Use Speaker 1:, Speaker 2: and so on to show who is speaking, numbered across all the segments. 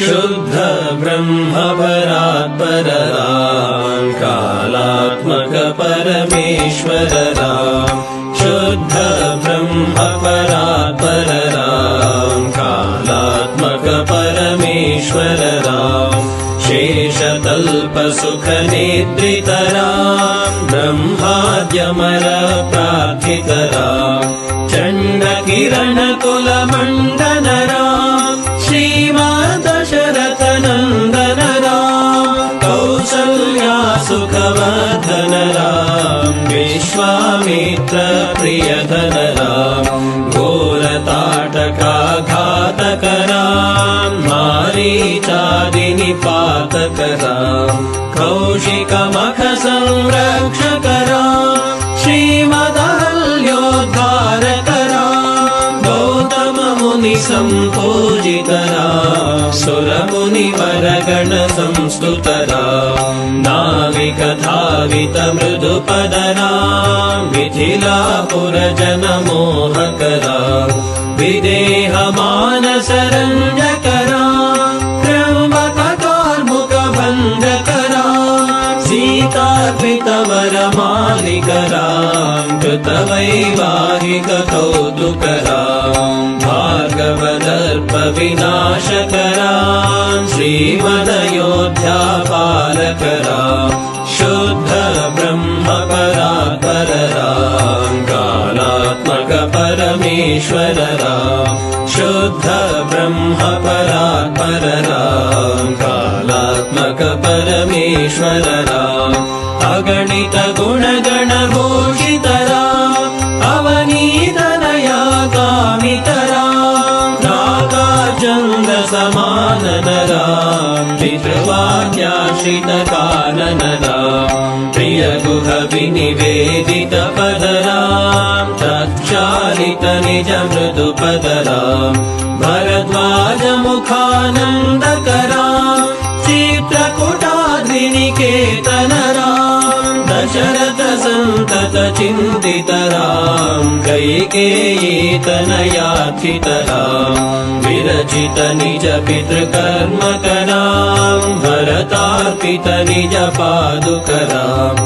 Speaker 1: शुद्ध ब्रह्म परात्पर राम कालात्मक परमेश्वर राम शुद्ध ब्रह्म परात्पर राम कालात्मक परमेश्वर राम शेषतल्प सुख निद्रित राम ब्रह्माद्यमर प्रार्थित राम चण्ड किरण कुल मंडन राम श्रीमद्दशरथ नंदन राम कौसल्या सुखवर्धन राम विश्वामित्र प्रियधन राम घोरताटका घातक राम मारीचादि निपातक राम कौशिक मख संरक्षक राम श्रीमदहल्योद्धारक राम गौतम मुनि संपूजित राम सुर मुनिवर गण संस्तुत राम नाविक धावित मृदुपद राम मिथिलापुर जन मोहक राम विदेह मानस रंजक राम त्र्यंबक कार्मुक भंजक राम सीतार्पित वर मालिक राम कृत वैवाहिक कौतुक राम भार्गव दर्प विनाशक राम श्रीमदयोध्या पालक राम शुद्ध ब्रह्म परात्पर राम कालात्मक परमेश्वर राम शुद्ध ब्रह्म परात्पर राम कालात्मक परमेश्वर राम अगणित गुण गण भूषित राम अवनीत नया कामित राम नागार्जुन समानन राम पितृवाक्याश्रित कानन राम प्रिय गुह विनिवेदित पद राम तत्चालित निज मृदु पद राम भरद्वाज मुखानंदक राम चित्रकूटाद्रिनिकेतन राम दशरथ संतत चिंतित राम कैकेयी तनयार्थित राम विरचित निज पितृकर्मक राम भरतार्पित निज पादुक राम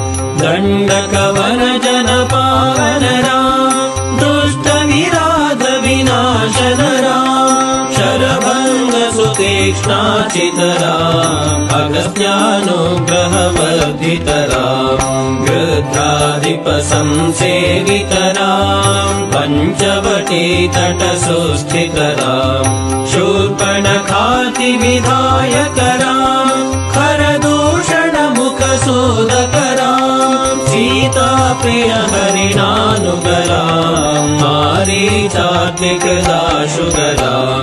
Speaker 1: दंडक वन जन पावन राम दुष्ट विराध विनाशन राम शरभंग सुतीक्ष्णाचित राम अगस्त्यानुग्रह वर्धित राम गृध्राधिप संसेवित राम पंचवटी तट सुस्थित राम शूर्पणखाति विधायक राम खरदूषण मुख सूदक राम सीता प्रिय हरिणानुग राम मारीचात्मिक दाशुग राम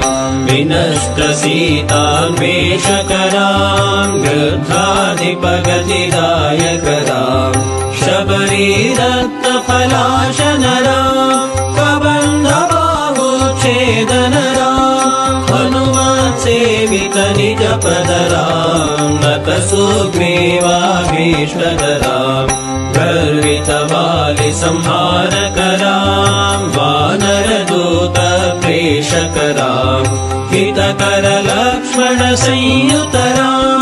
Speaker 1: विनष्ट सीतान्वेषक राम गृध्राधिप गतिदायक राम शबरी दत्त फलाशन राम कबंध बाहुच्छेदन राम हनुमत सेवित निज पद राम नत सुग्रीवाभीष्टद राम गर्वित वालि संहारक राम वानर दूत प्रेषक राम हितकर लक्ष्मण संयुत राम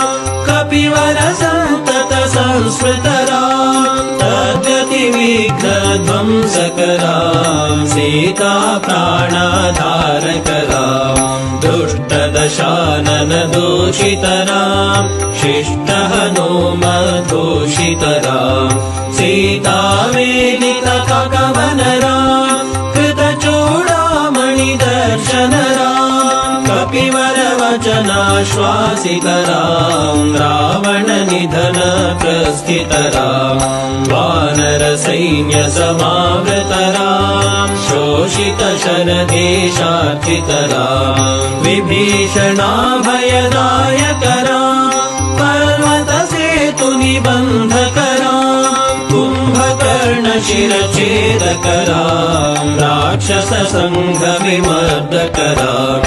Speaker 1: कपिवर संतत संस्मृत राम तद्गति विघ्न ध्वंसक राम सीता प्राणाधारक राम दुष्ट दशानन दूषित राम शिष्ट हनुमद्दूषित राम सीता वेदित कवन राम कृत चूड़ामणि दर्शन राम कपिवर वचनाश्वासित राम रावण निधन प्रस्थित राम वानर सैन्य समावृत राम शोषित शरदेशार्थित राम विभीषणाभयदायक राम पर्वत सेतु निबंधक राम कुंभकर्ण शिरछेदक राम राक्षस संघ विमर्दक राम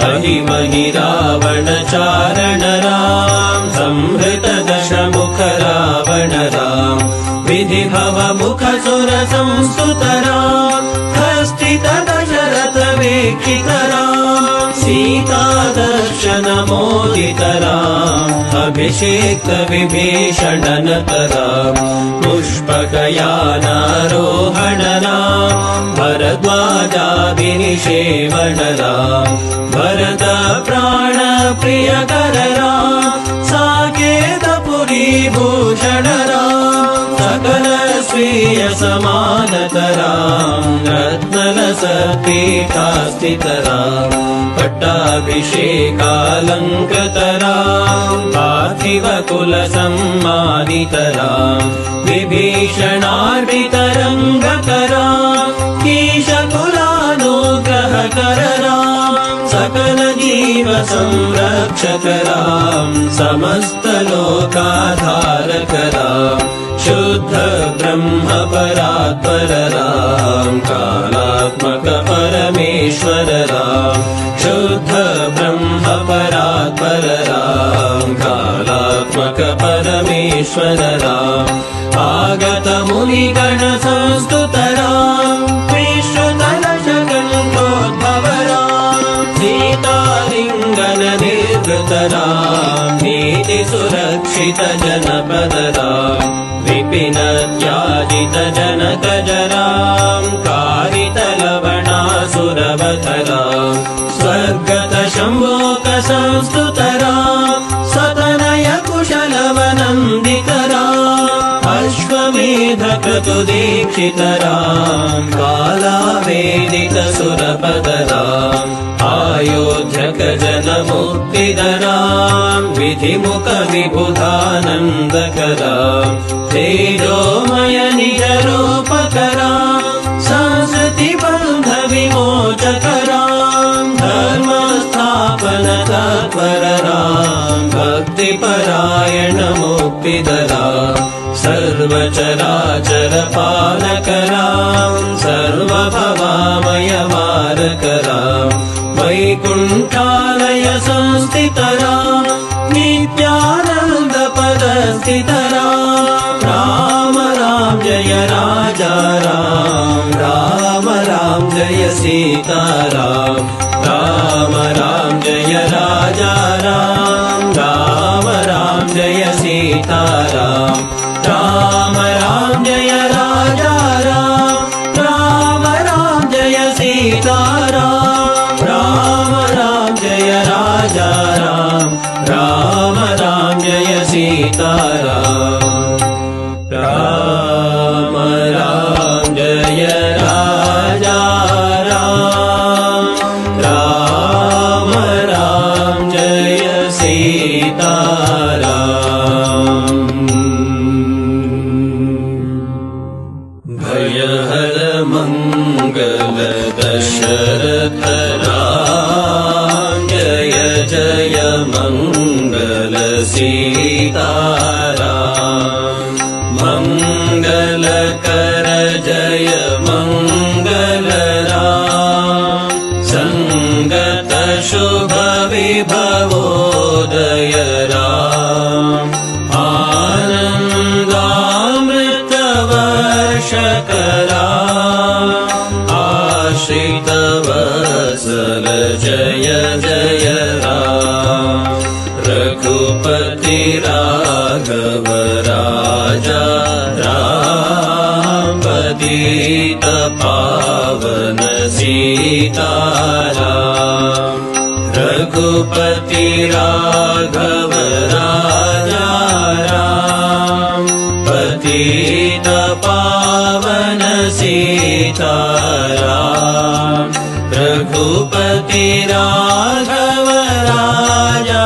Speaker 1: अहिमहि रावण चारण राम संहृत दशमुख रावण राम विधि भव मुख सुर संस्तुत राम हस्तित दशरथ वीक्षित राम सीता दर्शन सुदर्शनमोदितराम् अभिषेक्तविभीषणनतराम् पुष्पकयानारोहणराम् भरद्वाजाभिनिषेवणराम् भरतप्राणप्रियकरराम् साकेतपुरीभूषणराम् सकल स्वीय समानतराम् रत्नलसत्पीठास्थितराम् पट्टाभिषेकालङ्कृतराम् पार्थिवकुलसम्मानितराम् विभीषणार्पितरङ्गकराम् ईशकुलानुग्रहकरराम् सकलजीवसंरक्षकराम् समस्तलोकाधारकराम् शुद्ध ब्रह्मपरात्परराम् कालात्मक परमेश्वरराम् शुद्ध ब्रह्मपरात्परराम् कालात्मक परमेश्वरराम् आगतमुनिगणसंस्तुतराम् विश्वतलशकण्ठोद्भवराम् सीतालिङ्गननिर्वृतराम् नीतिसुरक्षितजनपदराम् विपिनत्याजितजनकजराम् कारितलवणासुरवतराम् स्वर्गतशम्भोकसंस्तुतराम् सतनयकुशलवनन्दितराम् अश्वमेधक्रतुदीक्षितराम् कालावेदितसुरपदराम् आयोध्यकजनमुक्तिदराम् विधिमुखविबुधानन्दकराम् तेजोमय निजरूपकराम् संस्कृतिबन्धविमोचकराम् धर्मस्थापनतत्परराम् भक्तिपरायणमुक्तिदराम् सर्वचराचरपालकराम् सर्वभवामयमारकराम् वैकुण्ठालय संस्थितराम् नित्यानन्दपदस्थितराम् राम राम जय राजा राम राम राम जय सीताराम राम राम जय राजा राम राम राम जय सीताराम राम राम जय राजा राम राम राम जय सीताराम राम राम जय राजा राम राम राम जय सीताराम राम राम जय राजा राम राम राम जय सीताराम भयहर मंगल दशरथ राम जय जय मंगल सीताराम मंगल कर जय मंगल राम संगत शुभ विभवोदय राम आनन्दामृत वर्षकरा आश्रित वत्सल जय जय राम रघुपति राघव राजा राम पतित पावन सीताराम रघुपति राघव राजा राम पतित पावन सीताराम रघुपति राघव राजा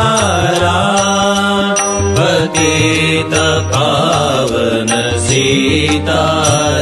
Speaker 1: राम पतित पावन सीताराम